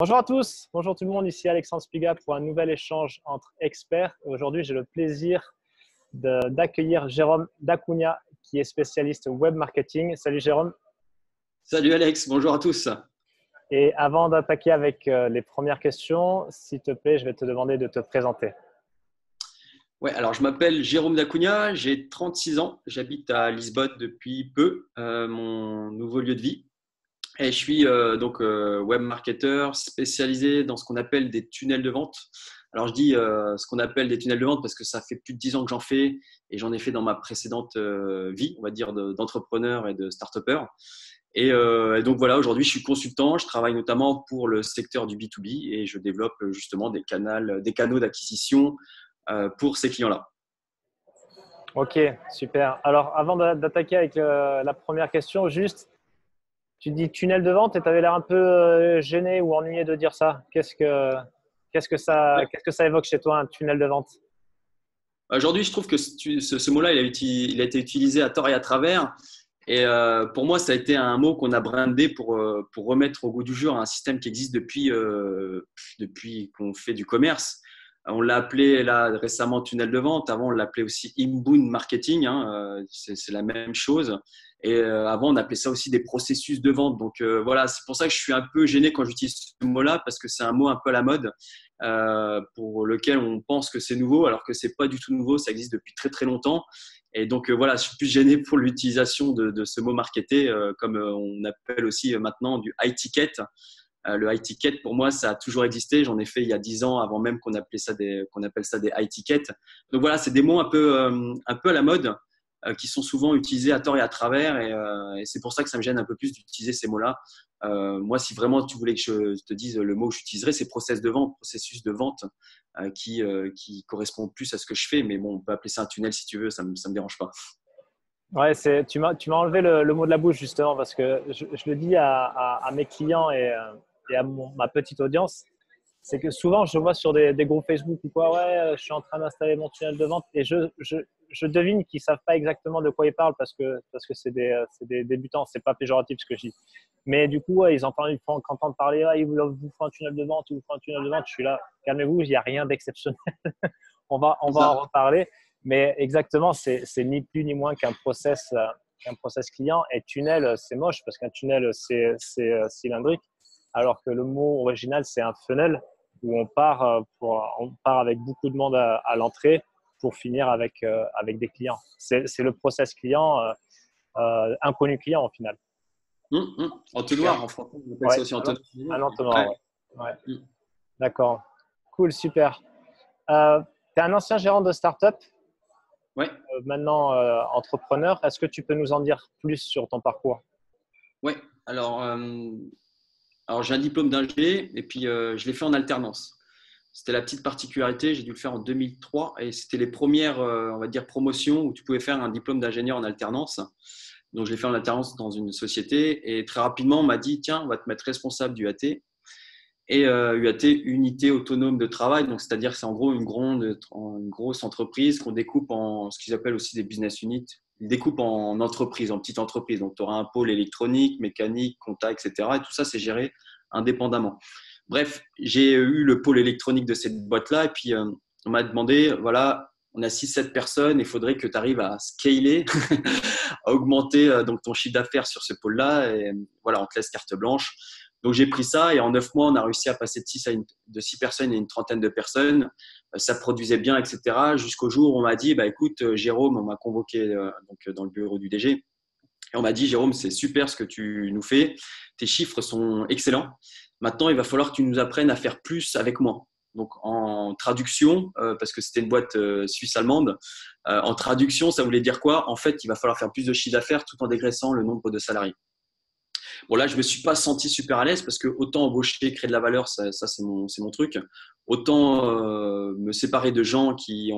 Bonjour à tous, bonjour tout le monde, ici Alexandre Spiga pour un nouvel échange entre experts. Aujourd'hui, j'ai le plaisir d'accueillir Jérôme Dacunha, qui est spécialiste web marketing. Salut Jérôme. Salut Alex, bonjour à tous. Et avant d'attaquer avec les premières questions, s'il te plaît, je vais te demander de te présenter. Ouais, alors je m'appelle Jérôme Dacunha, j'ai 36 ans, j'habite à Lisbonne depuis peu, mon nouveau lieu de vie. Et je suis web marketer spécialisé dans ce qu'on appelle des tunnels de vente. Alors je dis ce qu'on appelle des tunnels de vente parce que ça fait plus de 10 ans que j'en fais et j'en ai fait dans ma précédente vie, on va dire, d'entrepreneur et de start-upper. Et donc voilà, aujourd'hui je suis consultant, je travaille notamment pour le secteur du B2B et je développe justement des canaux d'acquisition pour ces clients-là. Ok, super. Alors, avant d'attaquer avec la première question, juste, tu dis tunnel de vente et tu avais l'air un peu gêné ou ennuyé de dire ça. Ouais. Qu'est-ce que ça évoque chez toi, un tunnel de vente? Aujourd'hui, je trouve que ce mot-là, il a été utilisé à tort et à travers. Et pour moi, ça a été un mot qu'on a brandé pour remettre au goût du jour un système qui existe depuis qu'on fait du commerce. On l'a appelé là récemment tunnel de vente. Avant, on l'appelait aussi inbound marketing, hein. C'est la même chose. Et avant, on appelait ça aussi des processus de vente. Donc voilà, c'est pour ça que je suis un peu gêné quand j'utilise ce mot-là parce que c'est un mot un peu à la mode pour lequel on pense que c'est nouveau alors que c'est pas du tout nouveau. Ça existe depuis très très longtemps. Et donc voilà, je suis plus gêné pour l'utilisation de ce mot marketé, comme on appelle aussi maintenant du high ticket. Le high ticket, pour moi, ça a toujours existé. J'en ai fait il y a 10 ans, avant même qu'on appelle ça des high tickets. Donc voilà, c'est des mots un peu à la mode, qui sont souvent utilisés à tort et à travers. Et c'est pour ça que ça me gêne un peu plus d'utiliser ces mots-là. Moi, si vraiment tu voulais que je te dise le mot que j'utiliserais, c'est process de vente, processus de vente, qui correspond plus à ce que je fais. Mais bon, on peut appeler ça un tunnel si tu veux, ça me dérange pas. Ouais, tu m'as enlevé le mot de la bouche justement parce que je le dis à mes clients et à ma petite audience, c'est que souvent je vois sur des groupes Facebook ou quoi, ouais, je suis en train d'installer mon tunnel de vente et je devine qu'ils savent pas exactement de quoi ils parlent parce que c'est des débutants, c'est pas péjoratif ce que je dis. Mais du coup, ouais, quand entendent parler, ouais, ils vous font un tunnel de vente, ils vous font un tunnel de vente, je suis là, calmez-vous, il n'y a rien d'exceptionnel. On C'est va en ça. reparler. Mais exactement, c'est ni plus ni moins qu'un process client. Et tunnel, c'est moche parce qu'un tunnel, c'est cylindrique, alors que le mot original, c'est un funnel où on part avec beaucoup de monde à l'entrée pour finir avec des clients. C'est le process client, inconnu client au final. Entonnoir, en français, on appelle Ouais, ça aussi entonnoir. un entonnoir, Ouais. ouais. Ouais, Mm. d'accord. Cool, super. Tu es un ancien gérant de start-up, Ouais. maintenant entrepreneur. Est-ce que tu peux nous en dire plus sur ton parcours? Ouais. Alors j'ai un diplôme d'ingé et puis je l'ai fait en alternance. C'était la petite particularité, j'ai dû le faire en 2003 et c'était les premières, on va dire, promotions où tu pouvais faire un diplôme d'ingénieur en alternance. Donc je l'ai fait en alternance dans une société et très rapidement on m'a dit tiens, on va te mettre responsable du AT. Et UAT, unité autonome de travail, donc c'est-à-dire que c'est en gros une grosse entreprise qu'on découpe en ce qu'ils appellent aussi des business units. Ils découpent en entreprises, en petites entreprises. Donc tu auras un pôle électronique, mécanique, compta, etc. Et tout ça, c'est géré indépendamment. Bref, j'ai eu le pôle électronique de cette boîte-là et puis on m'a demandé, voilà, on a 6-7 personnes, il faudrait que tu arrives à scaler, à augmenter donc ton chiffre d'affaires sur ce pôle-là. Et voilà, on te laisse carte blanche. Donc j'ai pris ça et en 9 mois, on a réussi à passer de 6 personnes à une trentaine de personnes. Ça produisait bien, etc. Jusqu'au jour où on m'a dit, bah, écoute, Jérôme, on m'a convoqué dans le bureau du DG. Et on m'a dit, Jérôme, c'est super ce que tu nous fais. Tes chiffres sont excellents. Maintenant, il va falloir que tu nous apprennes à faire plus avec moi. Donc en traduction, parce que c'était une boîte suisse-allemande, en traduction, ça voulait dire quoi? En fait, il va falloir faire plus de chiffre d'affaires tout en dégraissant le nombre de salariés. Bon, là, je me suis pas senti super à l'aise parce que autant embaucher, créer de la valeur, ça c'est mon truc. Autant me séparer de gens qui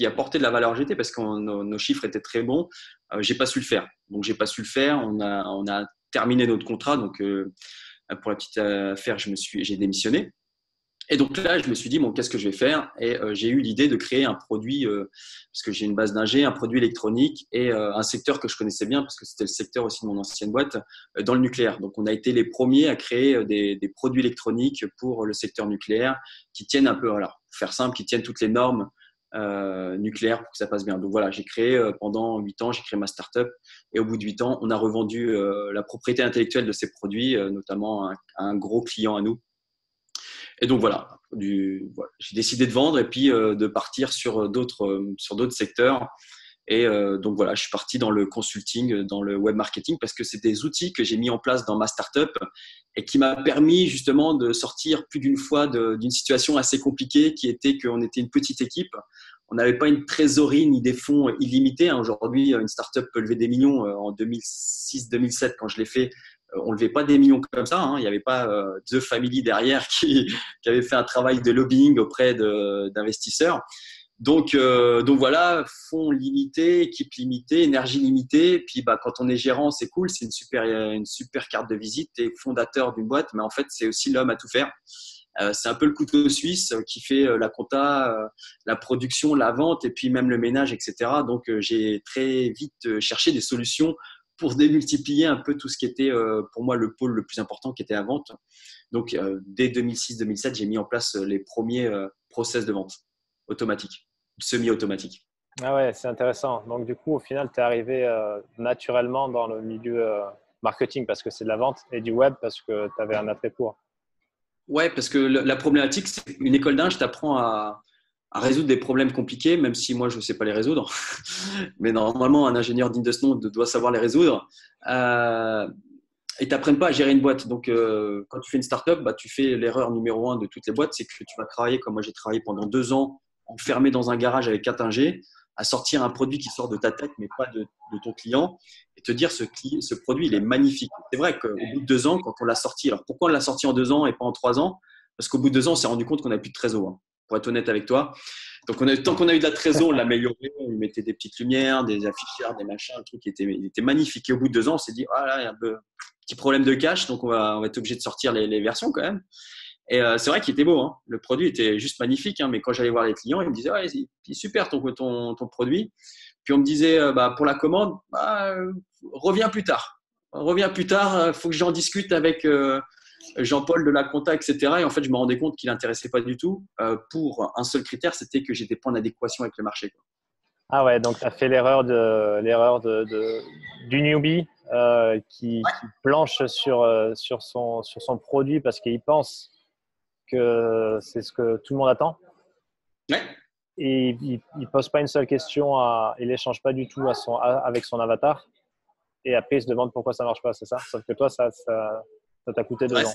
apportaient de la valeur ajoutée parce que nos chiffres étaient très bons, j'ai pas su le faire. Donc, j'ai pas su le faire. On a terminé notre contrat. Donc, pour la petite affaire, j'ai démissionné. Et donc là, je me suis dit, bon, qu'est-ce que je vais faire? Et j'ai eu l'idée de créer un produit, parce que j'ai une base d'ingé, un produit électronique et un secteur que je connaissais bien, parce que c'était le secteur aussi de mon ancienne boîte, dans le nucléaire. Donc, on a été les premiers à créer des produits électroniques pour le secteur nucléaire qui tiennent un peu, voilà, pour faire simple, qui tiennent toutes les normes nucléaires pour que ça passe bien. Donc voilà, j'ai créé pendant 8 ans, j'ai créé ma startup et au bout de 8 ans, on a revendu la propriété intellectuelle de ces produits, notamment à un gros client à nous. Et donc voilà, j'ai décidé de vendre et puis de partir sur d'autres secteurs. Et donc voilà, je suis parti dans le consulting, dans le web marketing parce que c'est des outils que j'ai mis en place dans ma startup et qui m'a permis justement de sortir plus d'une fois d'une situation assez compliquée qui était qu'on était une petite équipe. On n'avait pas une trésorerie ni des fonds illimités. Aujourd'hui, une startup peut lever des millions. En 2006-2007, quand je l'ai fait, on ne levait pas des millions comme ça. Il n'y avait pas The Family derrière qui avait fait un travail de lobbying auprès d'investisseurs. Donc voilà, fonds limités, équipe limitée, énergie limitée. Puis quand on est gérant, c'est cool, c'est une super carte de visite. Tu es fondateur d'une boîte, mais en fait, c'est aussi l'homme à tout faire. C'est un peu le couteau suisse qui fait la compta, la production, la vente et puis même le ménage, etc. Donc, j'ai très vite cherché des solutions pour démultiplier un peu tout ce qui était pour moi le pôle le plus important qui était la vente. Donc, dès 2006-2007, j'ai mis en place les premiers process de vente automatiques, semi-automatiques. Ah ouais, c'est intéressant. Donc, du coup, au final, tu es arrivé naturellement dans le milieu marketing parce que c'est de la vente et du web parce que tu avais un attrait pour. Ouais, parce que la problématique, c'est qu'une école d'ingé t'apprend à résoudre des problèmes compliqués, même si moi, je ne sais pas les résoudre. Mais normalement, un ingénieur digne de ce nom doit savoir les résoudre. Et t'apprennent pas à gérer une boîte. Donc, quand tu fais une startup, tu fais l'erreur numéro 1 de toutes les boîtes, c'est que tu vas travailler, comme moi j'ai travaillé pendant 2 ans, enfermé dans un garage avec 4 ingés, à sortir un produit qui sort de ta tête, mais pas de ton client, et te dire ce produit, il est magnifique. C'est vrai qu'au bout de 2 ans, quand on l'a sorti, alors pourquoi on l'a sorti en 2 ans et pas en 3 ans? Parce qu'au bout de 2 ans, on s'est rendu compte qu'on n'a plus de trésor, pour être honnête avec toi. Donc, tant qu'on a eu de la trésor, on l'a amélioré, on lui mettait des petites lumières, des afficheurs, des machins, un truc qui était magnifique. Et au bout de 2 ans, on s'est dit, ah là, il y a un peu petit problème de cash, donc on va être obligé de sortir les versions quand même. Et c'est vrai qu'il était beau, le produit était juste magnifique, mais quand j'allais voir les clients, ils me disaient ouais, c'est super ton produit. Puis on me disait pour la commande, reviens plus tard. Faut que j'en discute avec Jean-Paul de la compta, etc. Et en fait, je me rendais compte qu'il n'intéressait pas du tout pour un seul critère, c'était que j'étais pas en adéquation avec le marché, quoi. Ah ouais, donc tu as fait l'erreur du newbie qui planche sur son produit parce qu'il pense que c'est ce que tout le monde attend. Ouais. Et il ne pose pas une seule question, il n'échange pas du tout avec son avatar. Et après, il se demande pourquoi ça ne marche pas, c'est ça? Sauf que toi, ça t'a coûté 2 ans.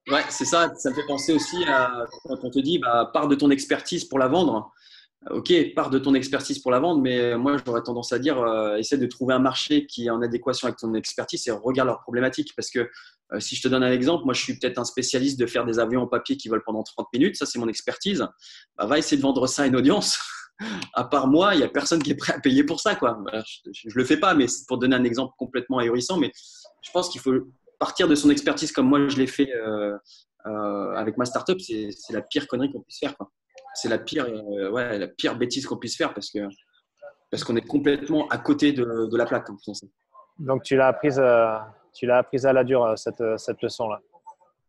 Ouais, c'est ça. Ça me fait penser aussi à quand on te dit pars de ton expertise pour la vendre. Ok, pars de ton expertise pour la vendre, mais moi, j'aurais tendance à dire essaie de trouver un marché qui est en adéquation avec ton expertise et regarde leurs problématiques. Parce que si je te donne un exemple, moi, je suis peut-être un spécialiste de faire des avions en papier qui volent pendant 30 minutes. Ça, c'est mon expertise. Va essayer de vendre ça à une audience. À part moi, il n'y a personne qui est prêt à payer pour ça, quoi. Je ne le fais pas, mais c'est pour donner un exemple complètement ahurissant. Mais je pense qu'il faut partir de son expertise comme moi, je l'ai fait avec ma startup. C'est la pire connerie qu'on puisse faire, quoi. C'est la pire bêtise qu'on puisse faire parce qu'on est complètement à côté de la plaque. Donc, tu l'as apprise à la dure, cette leçon-là.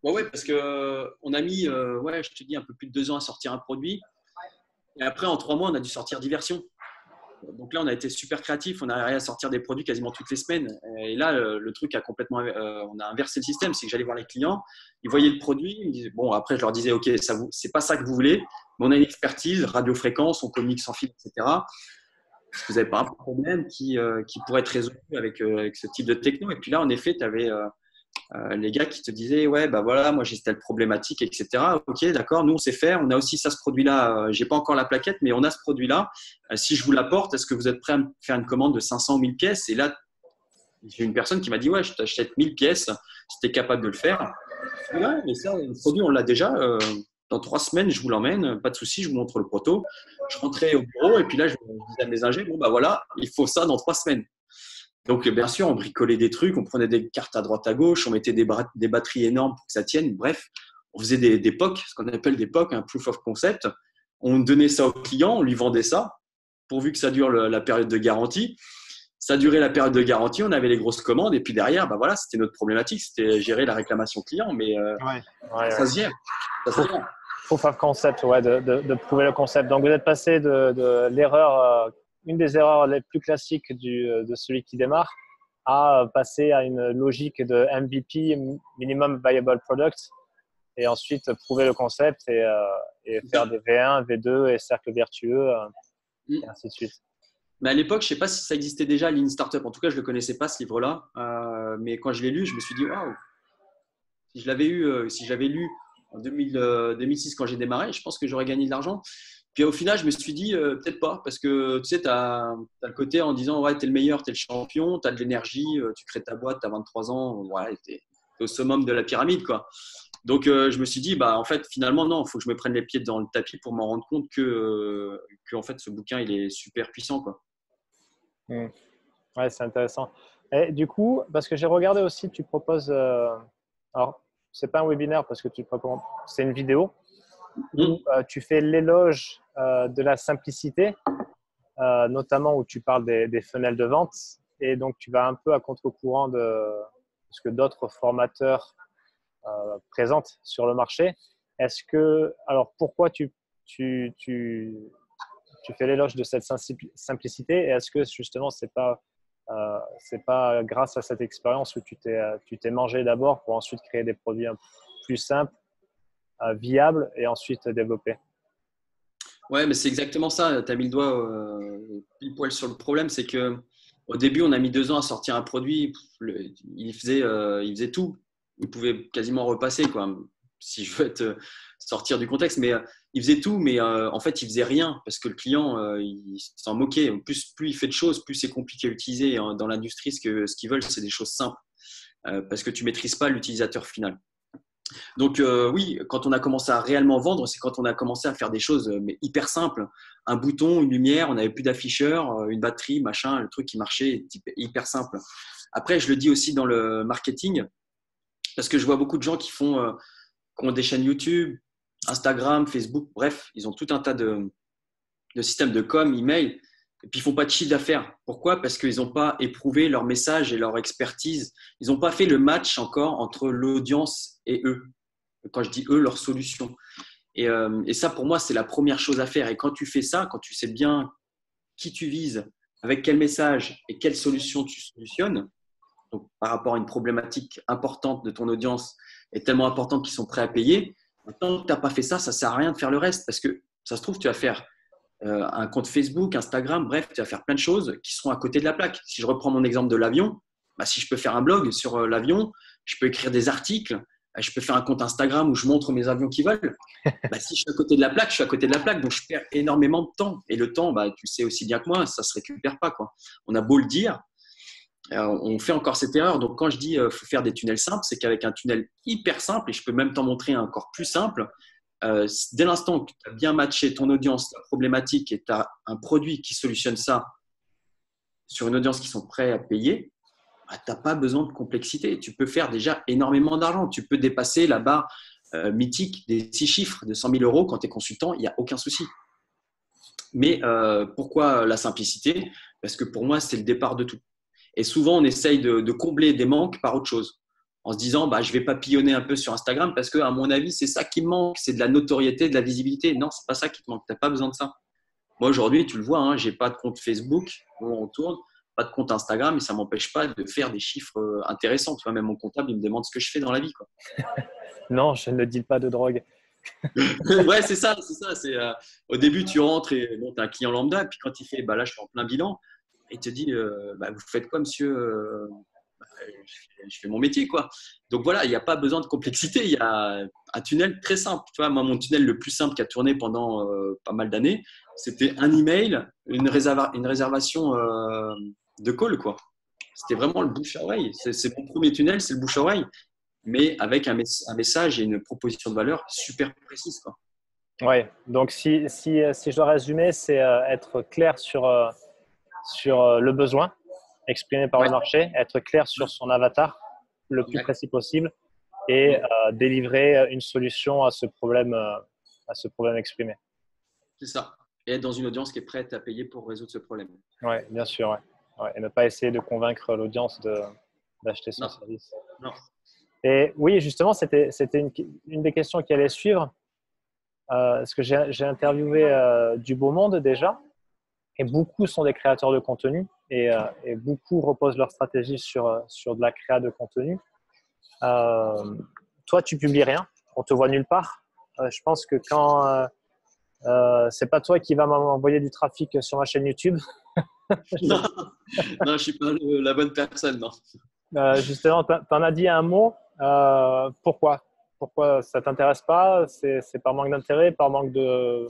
Ouais, parce qu'on a mis, je te dis, un peu plus de 2 ans à sortir un produit. Et après, en 3 mois, on a dû sortir 10 versions. Donc là, on a été super créatif. On a réussi à sortir des produits quasiment toutes les semaines. Et là, le truc a complètement… on a inversé le système. C'est que j'allais voir les clients. Ils voyaient le produit. Ils me disaient, bon, après, je leur disais, OK, c'est pas ça que vous voulez. Mais on a une expertise, radiofréquence, on communique sans fil, etc. Est-ce que vous n'avez pas un problème qui pourrait être résolu avec ce type de techno? Et puis là, en effet, tu avais les gars qui te disaient ouais, voilà, moi j'ai telle problématique, etc. Ok, d'accord, nous on sait faire. On a aussi ça, ce produit-là. J'ai pas encore la plaquette, mais on a ce produit-là. Si je vous l'apporte, est-ce que vous êtes prêt à me faire une commande de 500 ou 1000 pièces? Et là, j'ai une personne qui m'a dit ouais, je t'achète 1000 pièces si tu es capable de le faire. Ouais, mais ça, le produit, on l'a déjà. Dans 3 semaines, je vous l'emmène, pas de souci, je vous montre le proto. Je rentrais au bureau et puis là, je disais à mes ingés, bon, voilà, il faut ça dans 3 semaines. Donc, bien sûr, on bricolait des trucs, on prenait des cartes à droite à gauche, on mettait des batteries énormes pour que ça tienne. Bref, on faisait des POC, ce qu'on appelle des POC, un proof of concept. On donnait ça au client, on lui vendait ça, pourvu que ça dure la période de garantie. Ça durait la période de garantie, on avait les grosses commandes, et puis derrière, bah voilà, c'était notre problématique, c'était gérer la réclamation client, mais ça se gère. Ça se gère. Proof of concept, ouais, de prouver le concept. Donc, vous êtes passé de l'erreur, une des erreurs les plus classiques de celui qui démarre, à passer à une logique de MVP, Minimum Viable Product, et ensuite prouver le concept et faire des V1, V2 et cercle vertueux, et ainsi de suite. Mais à l'époque, je ne sais pas si ça existait déjà, Lean Startup. En tout cas, je ne le connaissais pas, ce livre-là. Mais quand je l'ai lu, je me suis dit, waouh, si je l'avais lu en 2006 quand j'ai démarré, je pense que j'aurais gagné de l'argent. Puis au final, je me suis dit, peut-être pas, parce que tu sais, tu as le côté en disant, ouais, tu es le meilleur, tu es le champion, tu as de l'énergie, tu crées ta boîte, tu as 23 ans, ouais, tu es au summum de la pyramide, quoi. Donc, je me suis dit, bah, en fait, finalement, non, il faut que je me prenne les pieds dans le tapis pour m'en rendre compte que en fait, ce bouquin, il est super puissant, quoi. Ouais, c'est intéressant. Et du coup, parce que j'ai regardé aussi, tu proposes, alors, c'est pas un webinaire parce que c'est une vidéo où tu fais l'éloge de la simplicité, notamment où tu parles des funnels de vente. Et donc, tu vas un peu à contre-courant de ce que d'autres formateurs présentent sur le marché. Alors, pourquoi tu fais l'éloge de cette simplicité et est-ce que justement, c'est pas grâce à cette expérience où tu t'es mangé d'abord pour ensuite créer des produits un peu plus simples, viables et ensuite développer? Ouais, mais c'est exactement ça. Tu as mis le doigt pile poil sur le problème. C'est qu'au début, on a mis 2 ans à sortir un produit. Il faisait tout. Il pouvait quasiment repasser, quoi, si je veux sortir du contexte. Mais il faisait tout, mais en fait, il faisait rien parce que le client, il s'en moquait. Plus il fait de choses, plus c'est compliqué à utiliser. Dans l'industrie, ce qu'ils veulent, c'est des choses simples parce que tu maîtrises pas l'utilisateur final. Donc oui, quand on a commencé à réellement vendre, c'est quand on a commencé à faire des choses mais hyper simples. Un bouton, une lumière, on n'avait plus d'afficheur, une batterie, machin, le truc qui marchait, hyper simple. Après, je le dis aussi dans le marketing, parce que je vois beaucoup de gens qui ont des chaînes YouTube, Instagram, Facebook, bref, ils ont tout un tas de systèmes de com, email, et puis ils font pas de chiffre d'affaires. Pourquoi? Parce qu'ils n'ont pas éprouvé leur message et leur expertise. Ils n'ont pas fait le match encore entre l'audience et eux. Quand je dis eux, leur solution. Et ça, pour moi, c'est la première chose à faire. Et quand tu fais ça, quand tu sais bien qui tu vises, avec quel message et quelle solution tu solutionnes, donc par rapport à une problématique importante de ton audience et tellement importante qu'ils sont prêts à payer, tant que tu n'as pas fait ça, ça ne sert à rien de faire le reste parce que ça se trouve, tu vas faire un compte Facebook, Instagram, bref, tu vas faire plein de choses qui seront à côté de la plaque. Si je reprends mon exemple de l'avion, bah, si je peux faire un blog sur l'avion, je peux écrire des articles, je peux faire un compte Instagram où je montre mes avions qui volent. Bah, si je suis à côté de la plaque, je suis à côté de la plaque, donc je perds énormément de temps. Et le temps, bah, tu sais aussi bien que moi, ça ne se récupère pas, quoi. On a beau le dire, on fait encore cette erreur. Donc quand je dis faut faire des tunnels simples, c'est qu'avec un tunnel hyper simple, et je peux même t'en montrer un encore plus simple, dès l'instant que tu as bien matché ton audience, ta problématique, et tu as un produit qui solutionne ça sur une audience qui sont prêts à payer, bah, tu n'as pas besoin de complexité. Tu peux faire déjà énormément d'argent. Tu peux dépasser la barre mythique des 6 chiffres de 100 000 euros quand tu es consultant, il n'y a aucun souci. Mais pourquoi la simplicité? Parce que pour moi, c'est le départ de tout. Et souvent, on essaye de combler des manques par autre chose en se disant bah, je vais papillonner un peu sur Instagram parce qu'à mon avis, c'est ça qui me manque, c'est de la notoriété, de la visibilité. Non, c'est pas ça qui te manque, tu n'as pas besoin de ça. Moi, aujourd'hui, tu le vois, hein, je n'ai pas de compte Facebook où on tourne, pas de compte Instagram, mais ça ne m'empêche pas de faire des chiffres intéressants. Tu vois, même mon comptable, il me demande ce que je fais dans la vie, quoi. Non, je ne dis pas de drogue. Ouais, c'est ça. Au début, tu rentres et bon, tu as un client lambda, puis quand il fait bah, là, je suis en plein bilan, il te dit bah, vous faites quoi, monsieur? Je fais mon métier, quoi. Donc voilà, il n'y a pas besoin de complexité. Il y a un tunnel très simple. Tu vois, moi, mon tunnel le plus simple qui a tourné pendant pas mal d'années, c'était un email, une réservation de call, quoi. C'était vraiment le bouche à oreille. C'est mon premier tunnel, c'est le bouche à oreille, mais avec un message et une proposition de valeur super précise, quoi. Oui, donc si je dois résumer, c'est être clair sur le besoin exprimé par le marché, être clair sur son avatar le plus précis possible et délivrer une solution à ce problème exprimé. C'est ça. Et être dans une audience qui est prête à payer pour résoudre ce problème. Oui, bien sûr. Ouais. Ouais. Et ne pas essayer de convaincre l'audience d'acheter son service. Non. Et oui, justement, c'était une des questions qui allait suivre. Parce que j'ai interviewé du beau monde déjà, et beaucoup sont des créateurs de contenu, et beaucoup reposent leur stratégie sur de la créa de contenu. Toi, tu publies rien, on te voit nulle part. Je pense que quand c'est pas toi qui va m'envoyer du trafic sur ma chaîne YouTube. Non, je suis pas la bonne personne, non. Justement, tu en as dit un mot. Pourquoi ça t'intéresse pas? C'est par manque d'intérêt, par manque de…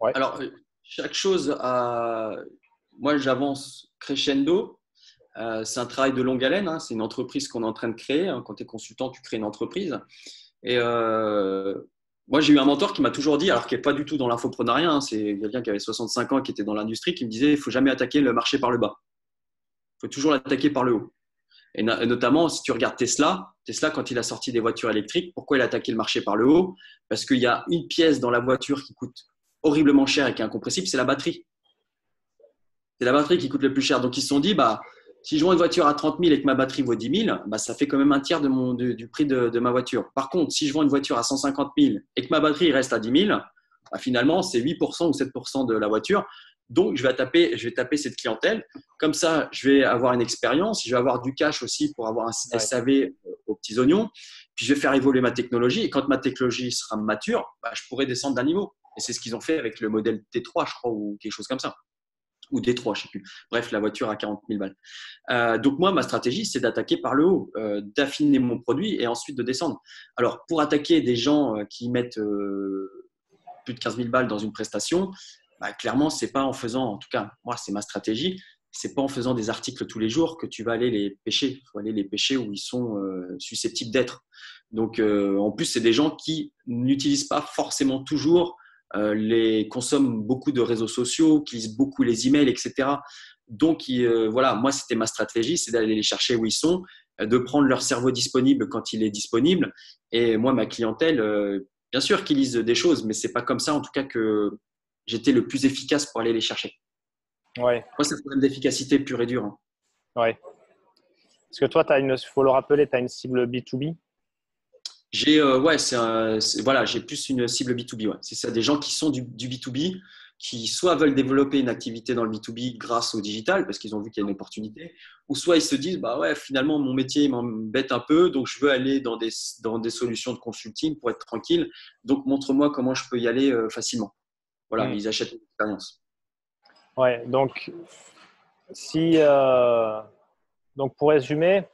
Ouais. Alors, chaque chose moi, j'avance crescendo. C'est un travail de longue haleine. Hein. C'est une entreprise qu'on est en train de créer. Hein. Quand tu es consultant, tu crées une entreprise. Et moi, j'ai eu un mentor qui m'a toujours dit, alors qu'il n'est pas du tout dans l'infoprenariat, hein, c'est quelqu'un qui avait 65 ans, qui était dans l'industrie, qui me disait, il ne faut jamais attaquer le marché par le bas. Il faut toujours l'attaquer par le haut. Et notamment, si tu regardes Tesla, quand il a sorti des voitures électriques, pourquoi il a attaqué le marché par le haut? Parce qu'il y a une pièce dans la voiture qui coûte horriblement cher et qui est incompressible, c'est la batterie. C'est la batterie qui coûte le plus cher. Donc, ils se sont dit, si je vends une voiture à 30 000 et que ma batterie vaut 10 000, ça fait quand même un tiers du prix de ma voiture. Par contre, si je vends une voiture à 150 000 et que ma batterie reste à 10 000, finalement, c'est 8% ou 7% de la voiture. Donc, je vais taper cette clientèle. Comme ça, je vais avoir une expérience. Je vais avoir du cash aussi pour avoir un SAV aux petits oignons. Puis, je vais faire évoluer ma technologie. Et quand ma technologie sera mature, je pourrai descendre d'un niveau. Et c'est ce qu'ils ont fait avec le modèle T3, je crois, ou quelque chose comme ça. Ou D3, je ne sais plus. Bref, la voiture à 40 000 balles. Donc, moi, ma stratégie, c'est d'attaquer par le haut, d'affiner mon produit et ensuite de descendre. Alors, pour attaquer des gens qui mettent plus de 15 000 balles dans une prestation, clairement, ce n'est pas en faisant, en tout cas, moi, c'est ma stratégie, ce n'est pas en faisant des articles tous les jours que tu vas aller les pêcher. Il faut aller les pêcher où ils sont susceptibles d'être. Donc, en plus, c'est des gens qui n'utilisent pas forcément toujours consomment beaucoup de réseaux sociaux, qui lisent beaucoup les emails, etc. Donc, voilà, moi, c'était ma stratégie, c'est d'aller les chercher où ils sont, de prendre leur cerveau disponible quand il est disponible. Et moi, ma clientèle, bien sûr qu'ils lisent des choses, mais ce n'est pas comme ça, en tout cas, que j'étais le plus efficace pour aller les chercher. Ouais. Moi, c'est un problème d'efficacité pure et dure. Hein. Ouais. Parce que toi, il faut le rappeler, tu as une cible B2B. J'ai j'ai plus une cible B2B. Ouais. C'est ça, des gens qui sont du B2B, qui soit veulent développer une activité dans le B2B grâce au digital, parce qu'ils ont vu qu'il y a une opportunité, ou soit ils se disent, finalement, mon métier m'embête un peu, donc je veux aller dans des solutions de consulting pour être tranquille. Donc, montre-moi comment je peux y aller facilement. Voilà, ils achètent une expérience. Ouais, donc, donc pour résumer,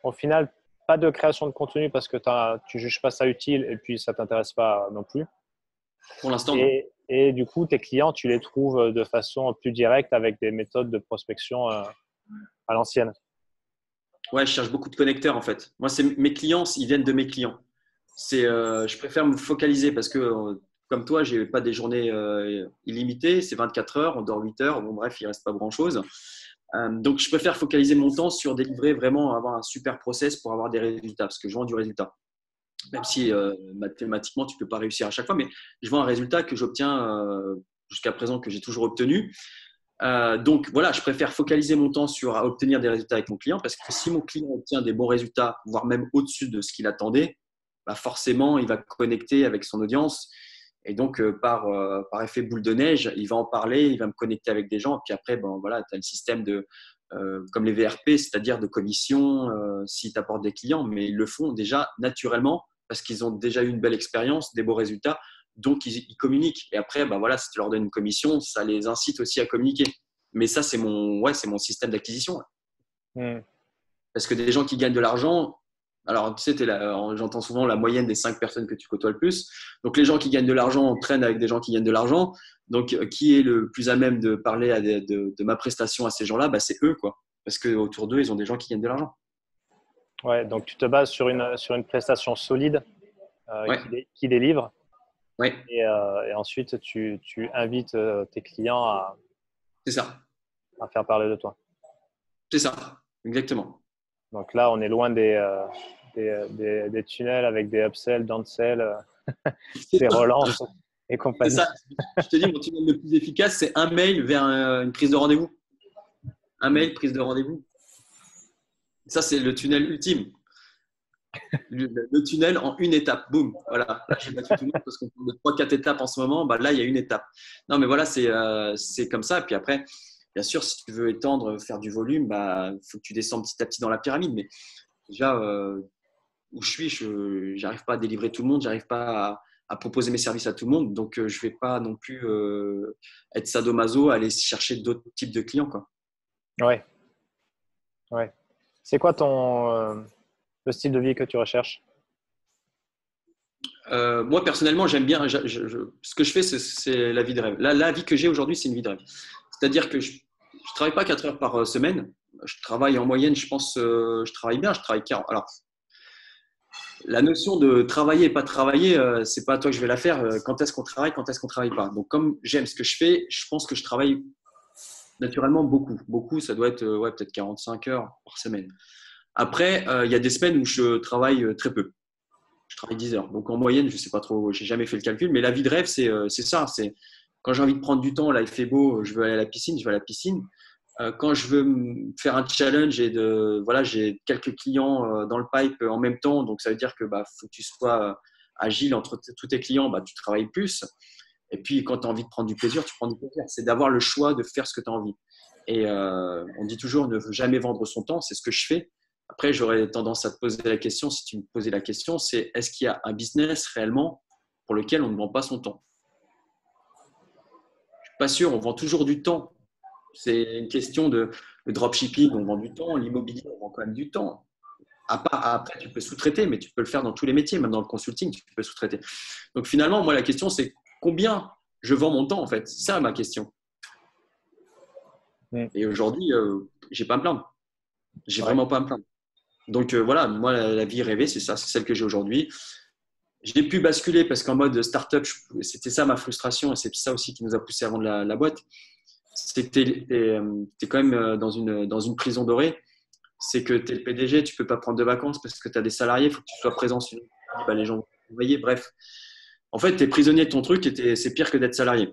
au final, pas de création de contenu parce que tu ne juges pas ça utile et puis ça ne t'intéresse pas non plus. Pour l'instant, non. Et du coup, tes clients, tu les trouves de façon plus directe avec des méthodes de prospection à l'ancienne. Ouais, je cherche beaucoup de connecteurs en fait. Moi, mes clients, ils viennent de mes clients. Je préfère me focaliser parce que, comme toi, je n'ai pas des journées illimitées. C'est 24 heures, on dort 8 heures. Bon, bref, il ne reste pas grand-chose. Donc, je préfère focaliser mon temps sur délivrer vraiment, avoir un super process pour avoir des résultats parce que je vends du résultat. Même si mathématiquement, tu ne peux pas réussir à chaque fois, mais je vends un résultat que j'obtiens jusqu'à présent, que j'ai toujours obtenu. Donc, voilà, je préfère focaliser mon temps sur obtenir des résultats avec mon client parce que si mon client obtient des bons résultats, voire même au-dessus de ce qu'il attendait, forcément, il va connecter avec son audience. Et donc, par effet boule de neige, il va en parler, il va me connecter avec des gens. Et puis après, tu as le système comme les VRP, c'est-à-dire de commission s'ils t'apportent des clients, mais ils le font déjà naturellement parce qu'ils ont déjà eu une belle expérience, des beaux résultats. Donc, ils communiquent. Et après, si tu leur donnes une commission, ça les incite aussi à communiquer. Mais ça, c'est mon système d'acquisition. Parce que des gens qui gagnent de l'argent, alors tu sais, j'entends souvent la moyenne des 5 personnes que tu côtoies le plus. Donc, les gens qui gagnent de l'argent traînent avec des gens qui gagnent de l'argent. Donc, qui est le plus à même de parler de ma prestation à ces gens-là? C'est eux, quoi. Parce qu'autour d'eux, ils ont des gens qui gagnent de l'argent. Ouais, donc tu te bases sur une prestation solide qui délivre. Ouais. Et ensuite, tu invites tes clients à faire parler de toi. C'est ça, exactement. Donc là, on est loin des tunnels avec des upsells, downsells, des relances et C'est compagnie. ça. Je te dis, mon tunnel le plus efficace, c'est un mail vers une prise de rendez-vous. Un mail, prise de rendez-vous. Ça, c'est le tunnel ultime. Le tunnel en une étape. Boum. Voilà. Là, j'ai battu tout le monde parce qu'on parle de 3-4 étapes en ce moment. Bah, là, il y a une étape. Non, mais voilà, c'est comme ça. Et puis après, bien sûr, si tu veux étendre, faire du volume, bah, faut que tu descends petit à petit dans la pyramide. Mais déjà, où je suis, je n'arrive pas à délivrer tout le monde. J'arrive pas à proposer mes services à tout le monde. Donc, je ne vais pas non plus être sadomaso, aller chercher d'autres types de clients, quoi. Ouais. Ouais. C'est quoi le style de vie que tu recherches? Moi, personnellement, j'aime bien. Ce que je fais, c'est la vie de rêve. La vie que j'ai aujourd'hui, c'est une vie de rêve. C'est-à-dire que je ne travaille pas 4 heures par semaine. Je travaille en moyenne, je pense, je travaille bien. Je travaille 40. Alors, la notion de travailler et pas travailler, c'est pas à toi que je vais la faire. Quand est-ce qu'on travaille, quand est-ce qu'on travaille pas. Donc, comme j'aime ce que je fais, je pense que je travaille naturellement beaucoup. Beaucoup, ça doit être peut-être 45 heures par semaine. Après, il y a des semaines où je travaille très peu. Je travaille 10 heures. Donc en moyenne, je ne sais pas trop, j'ai jamais fait le calcul, mais la vie de rêve, c'est ça. C'est quand j'ai envie de prendre du temps, là il fait beau, je veux aller à la piscine, je vais à la piscine. Quand je veux faire un challenge et voilà, j'ai quelques clients dans le pipe en même temps, donc ça veut dire que faut que tu sois agile entre tous tes clients, tu travailles plus. Et puis quand tu as envie de prendre du plaisir, tu prends du plaisir. C'est d'avoir le choix de faire ce que tu as envie. Et on dit toujours ne jamais vendre son temps, c'est ce que je fais. Après, j'aurais tendance à te poser la question, si tu me posais la question, c'est est-ce qu'il y a un business réellement pour lequel on ne vend pas son temps? Je ne suis pas sûr, on vend toujours du temps. C'est une question de le dropshipping, on vend du temps, l'immobilier, on vend quand même du temps. Après, tu peux sous-traiter, mais tu peux le faire dans tous les métiers, même dans le consulting, tu peux sous-traiter. Donc finalement, moi, la question, c'est combien je vends mon temps, en fait. C'est ça ma question. Et aujourd'hui, j'ai pas à me plaindre. J'ai vraiment pas à me plaindre. Donc voilà, moi, la vie rêvée, c'est ça, c'est celle que j'ai aujourd'hui. J'ai pu basculer parce qu'en mode startup, c'était ça ma frustration et c'est ça aussi qui nous a poussé à vendre la boîte. C'était quand même dans une prison dorée. C'est que tu es le PDG, tu peux pas prendre de vacances parce que tu as des salariés, il faut que tu sois présent sur les gens vont te voyer. Bref, en fait, tu es prisonnier de ton truc et c'est pire que d'être salarié.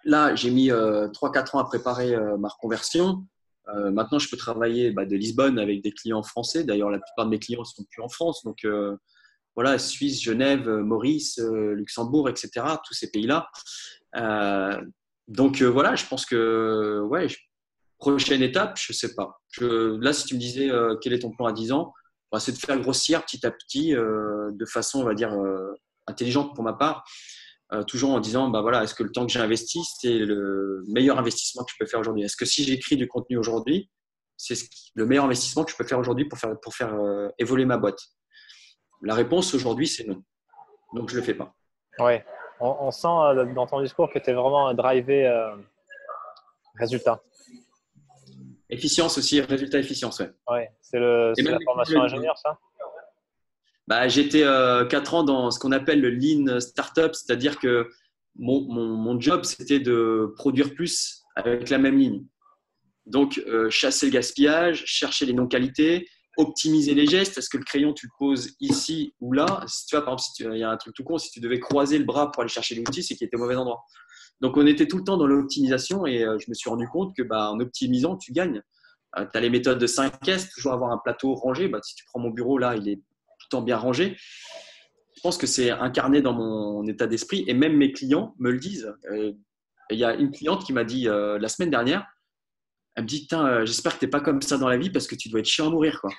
Là, j'ai mis 3-4 ans à préparer ma reconversion. Maintenant, je peux travailler de Lisbonne avec des clients français. D'ailleurs, la plupart de mes clients ne sont plus en France. Donc, voilà, Suisse, Genève, Maurice, Luxembourg, etc. Tous ces pays-là. Donc, voilà, je pense que prochaine étape, je ne sais pas. Là, si tu me disais quel est ton plan à 10 ans, c'est de faire grossir petit à petit de façon, on va dire, intelligente pour ma part. Toujours en disant voilà, est-ce que le temps que j'ai investi, c'est le meilleur investissement que je peux faire aujourd'hui? Est-ce que si j'écris du contenu aujourd'hui, c'est le meilleur investissement que je peux faire aujourd'hui pour faire évoluer ma boîte? La réponse aujourd'hui, c'est non. Donc, je ne le fais pas. Ouais, on sent dans ton discours que tu es vraiment drivé résultat. Efficience aussi, résultat efficience, ouais. Ouais, c'est la formation ingénieur, ça? J'étais 4 ans dans ce qu'on appelle le lean startup, c'est-à-dire que mon job, c'était de produire plus avec la même ligne. Donc, chasser le gaspillage, chercher les non-qualités, optimiser les gestes. Est-ce que le crayon, tu le poses ici ou là? Si tu vois, par exemple, il y a un truc tout con, si tu devais croiser le bras pour aller chercher l'outil, c'est qu'il était au mauvais endroit. Donc, on était tout le temps dans l'optimisation et je me suis rendu compte que en optimisant, tu gagnes. Tu as les méthodes de 5S, toujours avoir un plateau rangé. Si tu prends mon bureau, là, il est tout le temps bien rangé. Je pense que c'est incarné dans mon état d'esprit et même mes clients me le disent. Il y a une cliente qui m'a dit la semaine dernière, elle me dit, j'espère que tu n'es pas comme ça dans la vie parce que tu dois être chiant à mourir, quoi.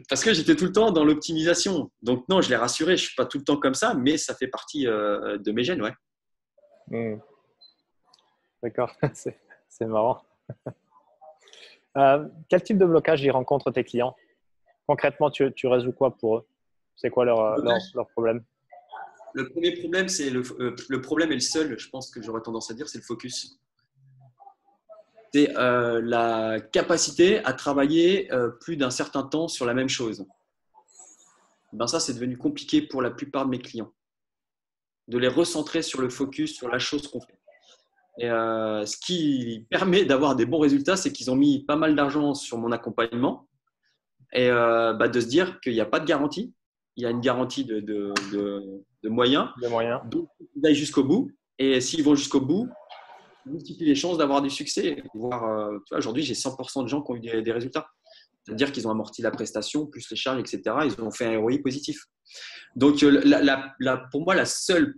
Parce que j'étais tout le temps dans l'optimisation. Donc non, je l'ai rassuré, je ne suis pas tout le temps comme ça, mais ça fait partie de mes gènes, ouais. D'accord, c'est marrant. Quel type de blocage ils rencontrent tes clients? Concrètement, tu résous quoi pour eux? C'est quoi leur problème? Le premier problème, c'est le problème est le seul, je pense que j'aurais tendance à dire, c'est le focus. C'est la capacité à travailler plus d'un certain temps sur la même chose. Ça, c'est devenu compliqué pour la plupart de mes clients. De les recentrer sur le focus, sur la chose qu'on fait. Et ce qui permet d'avoir des bons résultats, c'est qu'ils ont mis pas mal d'argent sur mon accompagnement. et de se dire qu'il n'y a pas de garantie. Il y a une garantie de moyens. De moyens. Donc, ils aillent jusqu'au bout. Et s'ils vont jusqu'au bout, ils multiplient les chances d'avoir du succès. Aujourd'hui, j'ai 100% de gens qui ont eu des résultats. C'est-à-dire qu'ils ont amorti la prestation, plus les charges, etc. Ils ont fait un ROI positif. Donc, pour moi, la seule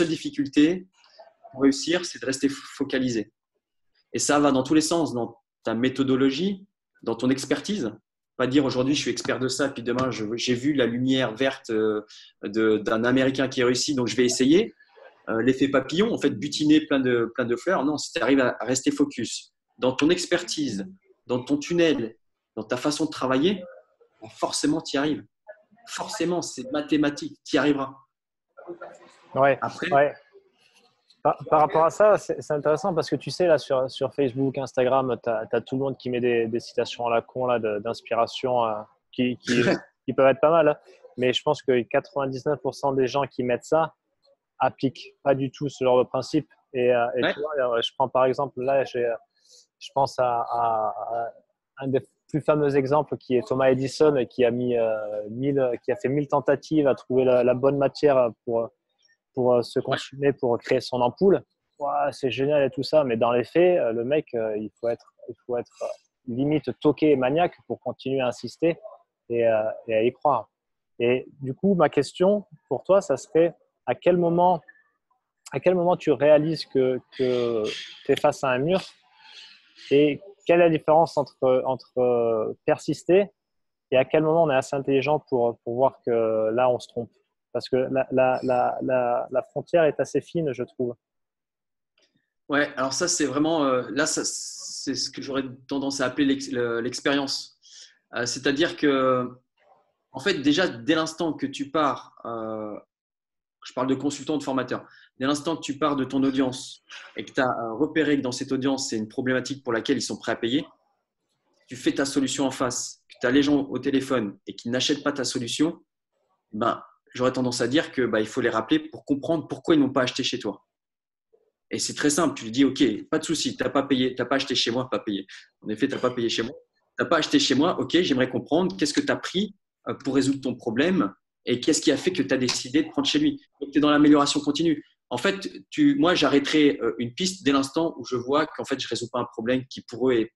difficulté pour réussir, c'est de rester focalisé. Et ça va dans tous les sens, dans ta méthodologie, dans ton expertise. Pas dire aujourd'hui, je suis expert de ça, puis demain, j'ai vu la lumière verte d'un Américain qui a réussi, donc je vais essayer. L'effet papillon, en fait, butiner plein de fleurs. Non, si tu arrives à rester focus dans ton expertise, dans ton tunnel, dans ta façon de travailler, forcément, tu y arrives. Forcément, c'est mathématique, tu y arriveras. Ouais. Après, ouais. Par rapport à ça, c'est intéressant parce que tu sais, là, sur Facebook, Instagram, tu as tout le monde qui met des citations à la con là, d'inspiration qui peuvent être pas mal. Hein. Mais je pense que 99% des gens qui mettent ça appliquent pas du tout ce genre de principe. Et ouais. tu vois, je prends par exemple, là, je pense à un des plus fameux exemples qui est Thomas Edison qui a qui a fait 1000 tentatives à trouver la bonne matière pour se consumer, pour créer son ampoule. Wow, c'est génial et tout ça, mais dans les faits, le mec, il faut être limite toqué et maniaque pour continuer à insister et à y croire. Et du coup, ma question pour toi, ça serait à quel moment tu réalises que tu es face à un mur et quelle est la différence entre persister et à quel moment on est assez intelligent pour voir que là, on se trompe. Parce que la frontière est assez fine, je trouve. Ouais, alors ça, c'est vraiment, c'est ce que j'aurais tendance à appeler l'expérience. C'est-à-dire que, en fait, déjà, dès l'instant que tu pars, je parle de consultant, de formateur, dès l'instant que tu pars de ton audience et que tu as repéré que dans cette audience, c'est une problématique pour laquelle ils sont prêts à payer, tu fais ta solution en face, que tu as les gens au téléphone et qu'ils n'achètent pas ta solution, j'aurais tendance à dire que il faut les rappeler pour comprendre pourquoi ils n'ont pas acheté chez toi. Et c'est très simple, tu lui dis OK, pas de souci, tu n'as pas payé, tu n'as pas acheté chez moi, pas payé. En effet, tu n'as pas payé chez moi. Tu n'as pas acheté chez moi, OK, j'aimerais comprendre qu'est-ce que tu as pris pour résoudre ton problème et qu'est-ce qui a fait que tu as décidé de prendre chez lui. Donc, tu es dans l'amélioration continue. En fait, moi, j'arrêterai une piste dès l'instant où je vois qu'en fait, je ne résous pas un problème qui pour eux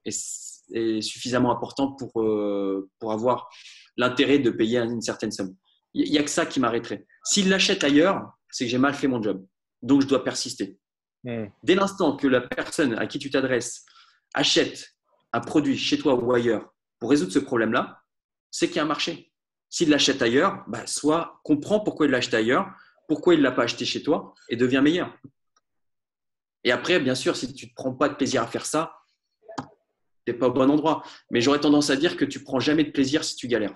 est suffisamment important pour avoir l'intérêt de payer une certaine somme. Il n'y a que ça qui m'arrêterait. S'il l'achète ailleurs, c'est que j'ai mal fait mon job. Donc, je dois persister. Dès l'instant que la personne à qui tu t'adresses achète un produit chez toi ou ailleurs pour résoudre ce problème-là, c'est qu'il y a un marché. S'il l'achète ailleurs, soit comprends pourquoi il l'a acheté ailleurs, pourquoi il ne l'a pas acheté chez toi et devient meilleur. Et après, bien sûr, si tu ne prends pas de plaisir à faire ça, tu n'es pas au bon endroit. Mais j'aurais tendance à dire que tu ne prends jamais de plaisir si tu galères.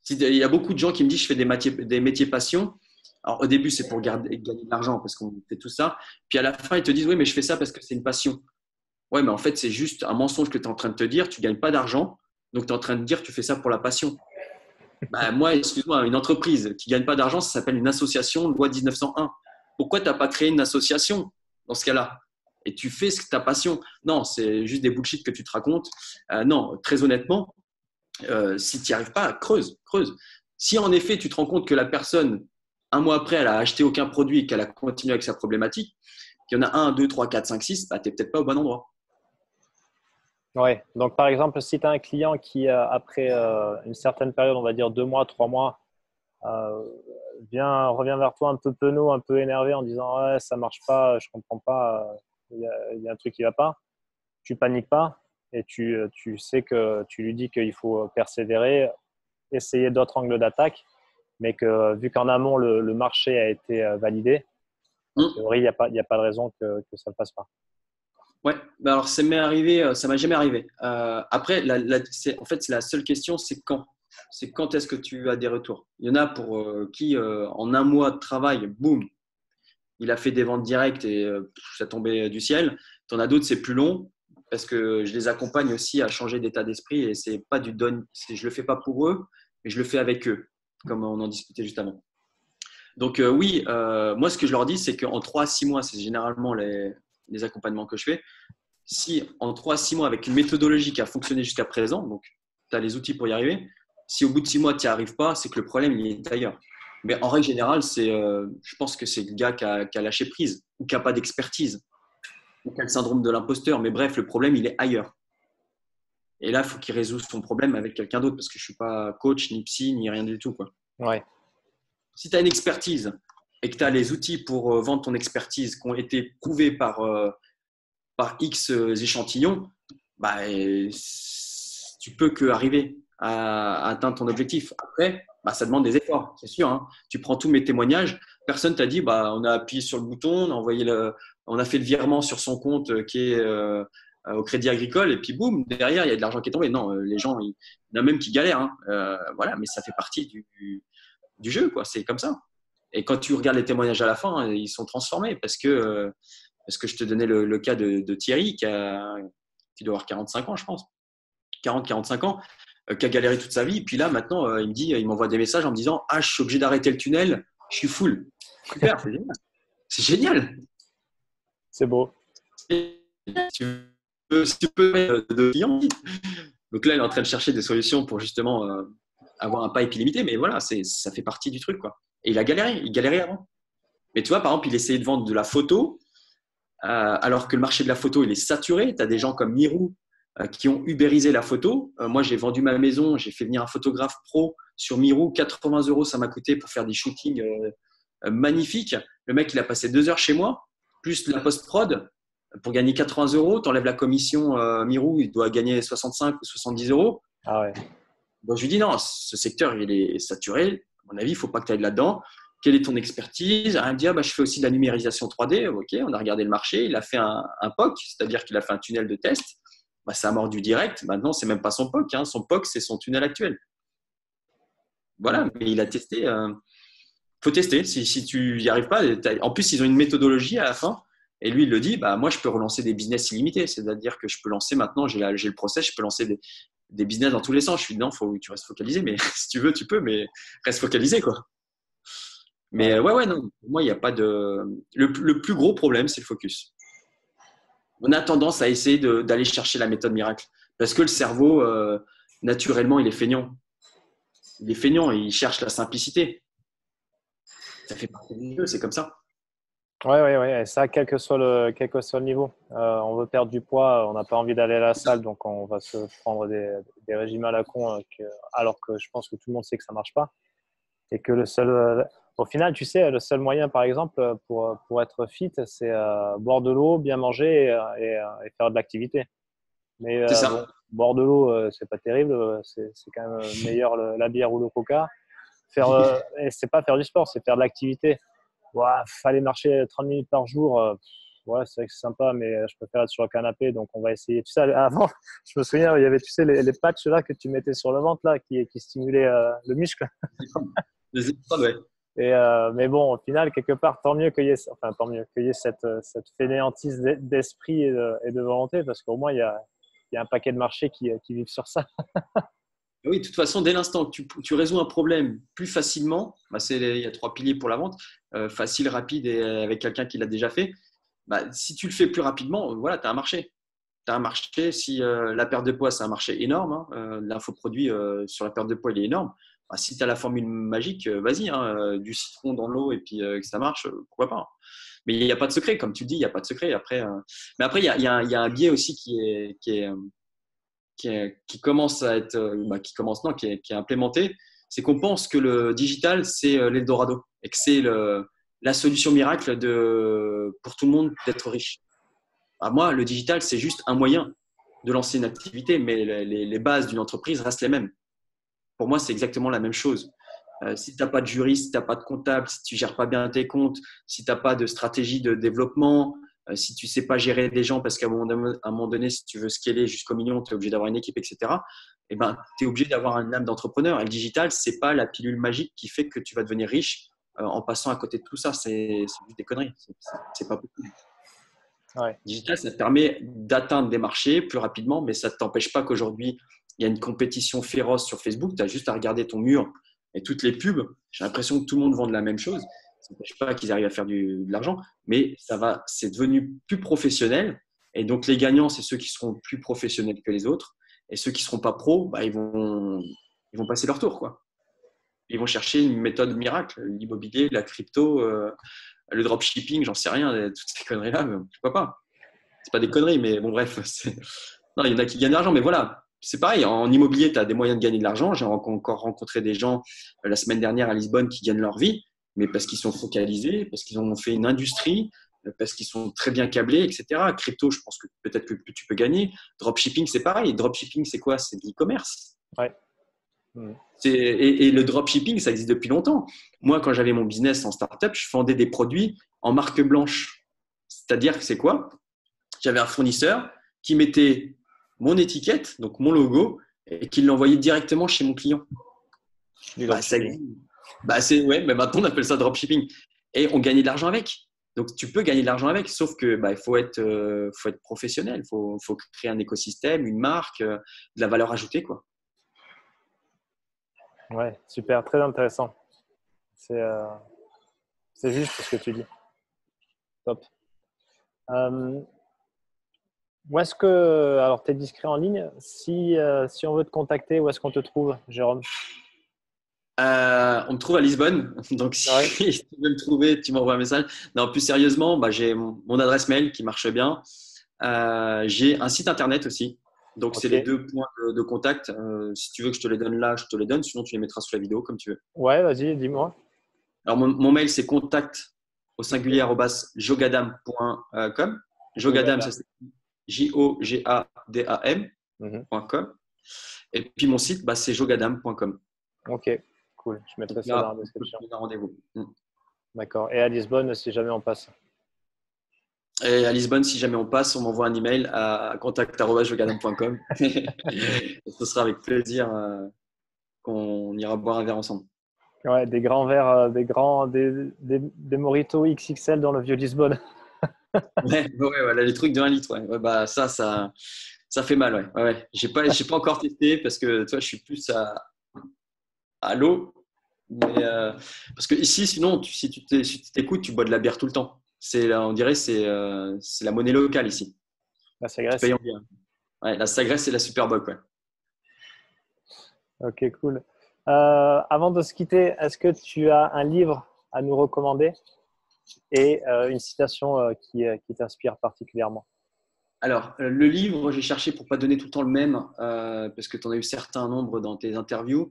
Il y a beaucoup de gens qui me disent je fais des métiers passion. Alors, au début, c'est pour gagner de l'argent parce qu'on fait tout ça. Puis à la fin, ils te disent oui, mais je fais ça parce que c'est une passion. Ouais, mais en fait, c'est juste un mensonge que tu es en train de te dire. Tu ne gagnes pas d'argent. Donc, tu es en train de dire que tu fais ça pour la passion. Moi, excuse-moi, une entreprise qui ne gagne pas d'argent, ça s'appelle une association, loi 1901. Pourquoi tu n'as pas créé une association dans ce cas-là? Et tu fais ce que ta passion. Non, c'est juste des bullshit que tu te racontes. Non, très honnêtement, si tu n'y arrives pas, creuse. Si en effet, tu te rends compte que la personne, un mois après, elle a acheté aucun produit et qu'elle a continué avec sa problématique, qu'il y en a 1, 2, 3, 4, 5, 6, tu n'es peut-être pas au bon endroit. Ouais. Donc, par exemple, si tu as un client qui, après une certaine période, on va dire 2 mois, 3 mois, revient vers toi un peu penaud, un peu énervé en disant ouais, ça marche pas, je comprends pas, il y a un truc qui va pas. Tu paniques pas et tu sais que tu lui dis qu'il faut persévérer, essayer d'autres angles d'attaque, mais que vu qu'en amont le marché a été validé, a priori il n'y a pas de raison que ça ne passe pas. Ouais, alors ça m'est arrivé, ça m'a jamais arrivé. Après, en fait, c'est la seule question, c'est quand. C'est quand est-ce que tu as des retours. Il y en a pour qui, en un mois de travail, boum, il a fait des ventes directes et ça tombait du ciel. Tu en as d'autres, c'est plus long parce que je les accompagne aussi à changer d'état d'esprit et c'est pas du don. Je le fais pas pour eux, mais je le fais avec eux, comme on en discutait juste avant. Donc oui, moi ce que je leur dis, c'est qu'en 3 à 6 mois, c'est généralement les accompagnements que je fais. Si en 3 à 6 mois, avec une méthodologie qui a fonctionné jusqu'à présent, donc tu as les outils pour y arriver, si au bout de 6 mois, tu n'y arrives pas, c'est que le problème il est ailleurs. Mais en règle générale, je pense que c'est le gars qui a lâché prise ou qui n'a pas d'expertise ou qui a le syndrome de l'imposteur. Mais bref, le problème, il est ailleurs. Et là, il faut qu'il résolve son problème avec quelqu'un d'autre parce que je ne suis pas coach, ni psy, ni rien du tout, quoi. Ouais. Si tu as une expertise et que tu as les outils pour vendre ton expertise qui ont été prouvés par X échantillons, bah, tu peux qu'arriver à atteindre ton objectif. Après, bah, ça demande des efforts, c'est sûr. Hein. Tu prends tous mes témoignages, personne t'a dit bah, on a appuyé sur le bouton, on a fait le virement sur son compte qui est au Crédit Agricole et puis boum, derrière, il y a de l'argent qui est tombé. Non, les gens, il y en a même qui galèrent. Hein. Voilà, mais ça fait partie du jeu, quoi. C'est comme ça. Et quand tu regardes les témoignages à la fin, ils sont transformés parce que je te donnais le cas de Thierry qui doit avoir 45 ans, je pense. 40-45 ans, qui a galéré toute sa vie. Et puis là, maintenant, il m'envoie des messages en me disant « Ah, je suis obligé d'arrêter le tunnel, je suis full. » Super, c'est génial. C'est génial. C'est beau. Tu peux de clients. Donc là, il est en train de chercher des solutions pour justement avoir un pipe illimité. Mais voilà, ça fait partie du truc, quoi. Et il galérait avant. Mais tu vois, par exemple, il essayait de vendre de la photo alors que le marché de la photo, il est saturé. Tu as des gens comme Mirou qui ont ubérisé la photo. Moi, j'ai vendu ma maison, j'ai fait venir un photographe pro sur Mirou. 80 €, ça m'a coûté pour faire des shootings magnifiques. Le mec, il a passé 2 heures chez moi, plus la post-prod. Pour gagner 80 €, tu enlèves la commission. Mirou, il doit gagner 65 ou 70 €. Ah ouais. Donc, je lui dis non, ce secteur, il est saturé. À mon avis, il ne faut pas que tu ailles là-dedans. Quelle est ton expertise? Il me dit, je fais aussi de la numérisation 3D. Ok, on a regardé le marché. Il a fait un POC, c'est-à-dire qu'il a fait un tunnel de test. Ça a mordu direct. Maintenant, ce n'est même pas son POC. Hein. Son POC, c'est son tunnel actuel. Voilà, mais il a testé. Faut tester. Si tu n'y arrives pas, en plus, ils ont une méthodologie à la fin. Et lui, il le dit, moi, je peux relancer des business illimités. C'est-à-dire que je peux lancer maintenant, j'ai le process, je peux lancer des business dans tous les sens. Je suis non, faut que tu restes focalisé. Mais si tu veux, tu peux, mais reste focalisé, quoi. Mais ouais, non. Pour moi, il n'y a pas de… Le plus gros problème, c'est le focus. On a tendance à essayer d'aller chercher la méthode miracle. Parce que le cerveau, naturellement, il est feignant. Il est feignant et il cherche la simplicité. Ça fait partie du jeu, c'est comme ça. Ouais. Et ça, quel que soit le niveau. On veut perdre du poids, on n'a pas envie d'aller à la salle, donc on va se prendre des régimes à la con, alors que je pense que tout le monde sait que ça ne marche pas. Et que au final, tu sais, le seul moyen, par exemple, pour être fit, c'est boire de l'eau, bien manger et faire de l'activité. Mais C'est ça. bon, boire de l'eau, c'est pas terrible. C'est quand même meilleur la bière ou le coca. Et c'est pas faire du sport, c'est faire de l'activité. Fallait marcher 30 minutes par jour. Ouais, c'est vrai que c'est sympa, mais je préfère être sur le canapé, donc on va essayer. Tu sais, avant, je me souviens, il y avait, tu sais, les patchs là que tu mettais sur le ventre là, qui stimulaient le muscle. Les épreuves, ouais. Mais bon, au final, quelque part, tant mieux qu'il y ait cette fainéantise d'esprit et de volonté, parce qu'au moins, il y a un paquet de marchés qui vivent sur ça. Oui, de toute façon, dès l'instant que tu résous un problème plus facilement, il y a 3 piliers pour la vente, facile, rapide et avec quelqu'un qui l'a déjà fait. Si tu le fais plus rapidement, voilà, tu as un marché. Tu as un marché. Si la perte de poids, c'est un marché énorme. Hein, l'infoproduit sur la perte de poids, il est énorme. Si tu as la formule magique, vas-y, hein, du citron dans l'eau et puis que ça marche, pourquoi pas. Mais il n'y a pas de secret, comme tu le dis, il n'y a pas de secret. Mais après, il y a un biais aussi qui commence à être, qui est implémenté, c'est qu'on pense que le digital, c'est l'Eldorado et que c'est la solution miracle pour tout le monde d'être riche. Moi, le digital, c'est juste un moyen de lancer une activité, mais les bases d'une entreprise restent les mêmes. Pour moi, c'est exactement la même chose. Si tu n'as pas de juriste, si tu n'as pas de comptable, si tu ne gères pas bien tes comptes, si tu n'as pas de stratégie de développement, si tu ne sais pas gérer des gens, parce qu'à un moment donné, si tu veux scaler jusqu'au million, tu es obligé d'avoir une équipe, etc., tu es obligé d'avoir une âme d'entrepreneur. Et le digital, ce n'est pas la pilule magique qui fait que tu vas devenir riche en passant à côté de tout ça. C'est juste des conneries. C'est pas possible. Ouais. Le digital, ça te permet d'atteindre des marchés plus rapidement, mais ça ne t'empêche pas qu'aujourd'hui, il y a une compétition féroce sur Facebook. Tu as juste à regarder ton mur et toutes les pubs. J'ai l'impression que tout le monde vend de la même chose. Ça n'empêche pas qu'ils arrivent à faire de l'argent, mais c'est devenu plus professionnel. Et donc, les gagnants, c'est ceux qui seront plus professionnels que les autres. Et ceux qui ne seront pas pros, bah, ils vont passer leur tour, quoi. Ils vont chercher une méthode miracle, l'immobilier, la crypto, le dropshipping, j'en sais rien, toutes ces conneries-là, pourquoi pas. C'est pas des conneries, mais bon, bref. Non, il y en a qui gagnent de l'argent, mais voilà. C'est pareil, en immobilier, tu as des moyens de gagner de l'argent. J'ai encore rencontré des gens la semaine dernière à Lisbonne qui gagnent leur vie, mais parce qu'ils sont focalisés, parce qu'ils ont fait une industrie, parce qu'ils sont très bien câblés, etc. Crypto, je pense que peut-être que tu peux gagner. Dropshipping, c'est pareil. Dropshipping, c'est quoi? C'est de l'e-commerce. Ouais. Et le dropshipping, ça existe depuis longtemps. Moi, quand j'avais mon business en startup, je vendais des produits en marque blanche. C'est-à-dire que c'est quoi? J'avais un fournisseur qui mettait mon étiquette, donc mon logo, et qui l'envoyait directement chez mon client. Du Bah, dropshipping. ouais, mais maintenant on appelle ça dropshipping. Et on gagnait de l'argent avec. Donc tu peux gagner de l'argent avec, sauf que il faut être professionnel, faut créer un écosystème, une marque, de la valeur ajoutée, quoi. Ouais, super, très intéressant. C'est juste ce que tu dis. Top. Où est-ce que, alors tu es discret en ligne, si on veut te contacter, où est-ce qu'on te trouve, Jérôme? On me trouve à Lisbonne, donc si tu veux me trouver, tu m'envoies un message. Non, plus sérieusement, j'ai mon adresse mail qui marche bien. J'ai un site internet aussi, donc c'est les deux points de contact. Si tu veux que je te les donne là, je te les donne, sinon tu les mettras sous la vidéo comme tu veux. Ouais, vas-y, dis-moi. Alors mon mail c'est contact au singulier @jogadam.com. Jogadam, ça c'est jogadam.com. Et puis mon site, c'est jogadam.com. Ok, cool. Je mettrai ça dans la description. Rendez-vous. D'accord. Et à Lisbonne, si jamais on passe. Et à Lisbonne, si jamais on passe, on m'envoie un email à contact@jogadam.com. Ce sera avec plaisir qu'on ira boire un verre ensemble. Ouais, des grands verres, des mojitos XXL dans le vieux Lisbonne. Ouais, voilà, les trucs de 1 litre. Ouais. Ça fait mal. Ouais. J'ai pas encore testé parce que toi, je suis plus à l'eau. Mais parce que ici, sinon, si tu t'écoutes, tu bois de la bière tout le temps. On dirait c'est la monnaie locale ici. La Sagresse. Tu payes en bière. Ouais, la Sagresse et la Superboc. Ouais. Ok, cool. Avant de se quitter, est-ce que tu as un livre à nous recommander et une citation qui t'inspire particulièrement? Alors, le livre, j'ai cherché pour ne pas donner tout le temps le même, parce que tu en as eu certains nombres dans tes interviews.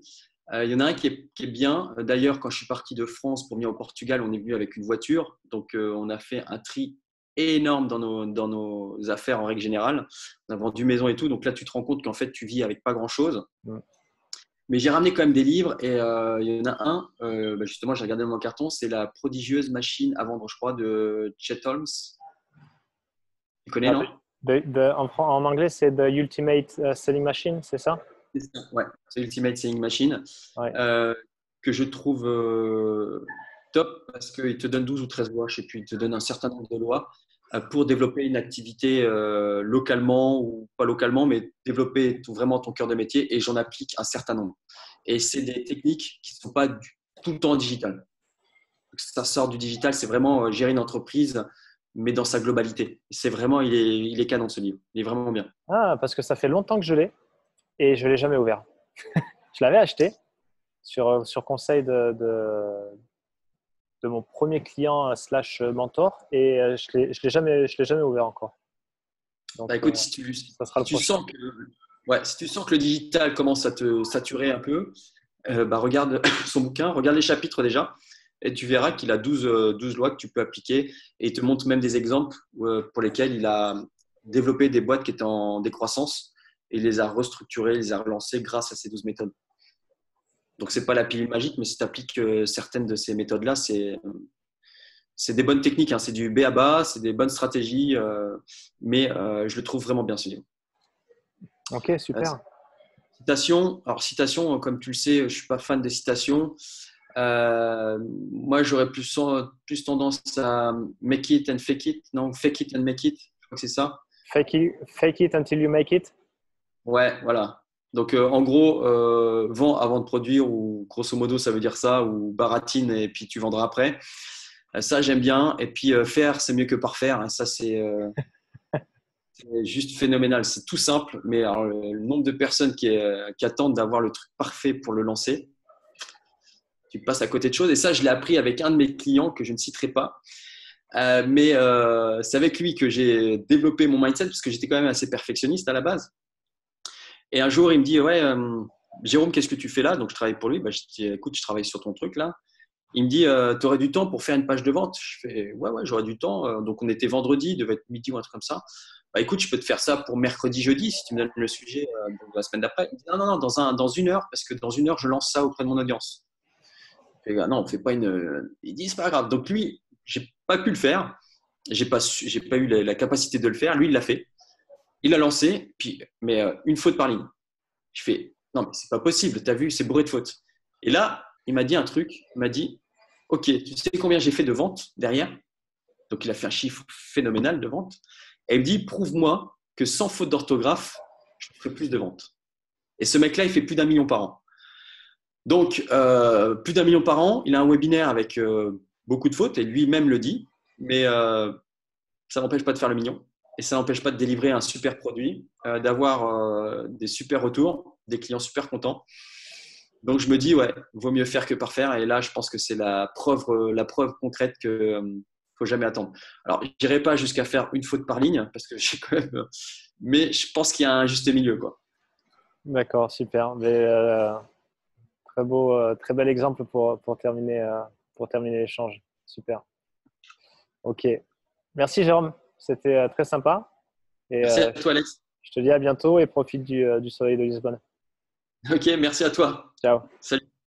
Il y en a un qui est bien. D'ailleurs, quand je suis parti de France pour venir au Portugal, on est venu avec une voiture. Donc, on a fait un tri énorme dans nos affaires en règle générale. On a vendu maison et tout. Donc là, tu te rends compte qu'en fait, tu vis avec pas grand-chose. Mais j'ai ramené quand même des livres et il y en a un, justement, j'ai regardé dans mon carton, c'est La prodigieuse machine à vendre, je crois, de Chet Holmes. Tu connais, non? En anglais, c'est The Ultimate Selling Machine, c'est ça? C'est ça, ouais. C'est Ultimate Selling Machine, Ouais. que je trouve top parce qu'il te donne 12 ou 13 lois, je ne sais plus, il te donne un certain nombre de lois pour développer une activité localement ou pas localement, mais développer vraiment ton cœur de métier, et j'en applique un certain nombre. Et c'est des techniques qui ne sont pas tout le temps digital. Ça sort du digital, c'est vraiment gérer une entreprise, mais dans sa globalité. C'est vraiment, il est canon ce livre, il est vraiment bien. Ah, parce que ça fait longtemps que je l'ai et je ne l'ai jamais ouvert. Je l'avais acheté sur conseil de mon premier client / mentor et je l'ai jamais ouvert encore. Donc, Écoute, ça sera si tu sens que le digital commence à te saturer un peu, regarde son bouquin, regarde les chapitres déjà, et tu verras qu'il a 12 lois que tu peux appliquer, et il te montre même des exemples pour lesquels il a développé des boîtes qui étaient en décroissance, et il les a restructurées, il les a relancées grâce à ces 12 méthodes. Donc, ce n'est pas la pilule magique, mais si tu appliques certaines de ces méthodes-là, c'est des bonnes techniques, hein. C'est du B à bas, c'est des bonnes stratégies, mais je le trouve vraiment bien ce livre. Ok, super. Citation, comme tu le sais, je ne suis pas fan des citations. Moi, j'aurais plus tendance à make it and fake it. Non, fake it and make it. Je crois que c'est ça. Fake it until you make it. Ouais, voilà. Donc, en gros, vends avant de produire, ou grosso modo, ça veut dire ça, ou baratine et puis tu vendras après. Ça, j'aime bien. Et puis, faire, c'est mieux que parfaire. Ça, c'est C'est juste phénoménal. C'est tout simple, mais alors, le nombre de personnes qui attendent d'avoir le truc parfait pour le lancer, tu passes à côté de choses. Et ça, je l'ai appris avec un de mes clients que je ne citerai pas. Mais c'est avec lui que j'ai développé mon mindset parce que j'étais quand même assez perfectionniste à la base. Et un jour, il me dit, ouais, Jérôme, qu'est-ce que tu fais là? Donc, je travaille pour lui. Bah, je dis, écoute, je travaille sur ton truc là. Il me dit, tu aurais du temps pour faire une page de vente? Je fais, ouais, j'aurais du temps. Donc, on était vendredi, il devait être midi ou un truc comme ça. Bah, écoute, je peux te faire ça pour mercredi, jeudi, si tu me donnes le sujet de la semaine d'après. Il me dit, non, dans une heure, parce que dans une heure, je lance ça auprès de mon audience. Je fais, non, on fait pas une. Il dit, c'est pas grave. Donc, lui, j'ai pas pu le faire. J'ai pas eu la capacité de le faire. Lui, il l'a fait. Il a lancé, puis, mais une faute par ligne. Je fais, non, mais c'est pas possible, tu as vu, c'est bourré de fautes. Et là, il m'a dit un truc, il m'a dit, OK, tu sais combien j'ai fait de ventes derrière? Donc, il a fait un chiffre phénoménal de ventes. Et il me dit, prouve-moi que sans faute d'orthographe, je ferai plus de ventes. Et ce mec-là, il fait plus d'1 million par an. Donc, plus d'1 million par an, il a un webinaire avec beaucoup de fautes, et lui-même le dit, mais ça n'empêche pas de faire le million. Et ça n'empêche pas de délivrer un super produit, d'avoir des super retours, des clients super contents. Donc, je me dis, ouais, vaut mieux faire que parfaire. Et là, je pense que c'est la preuve concrète qu'il ne faut jamais attendre. Alors, je n'irai pas jusqu'à faire une faute par ligne, parce que j'ai quand même… Mais je pense qu'il y a un juste milieu, quoi. D'accord, super. Mais, très beau, très bel exemple pour terminer l'échange. Super. Ok. Merci Jérôme. C'était très sympa. Et Merci à toi, Alex. je te dis à bientôt et profite du soleil de Lisbonne. OK, merci à toi. Ciao. Salut.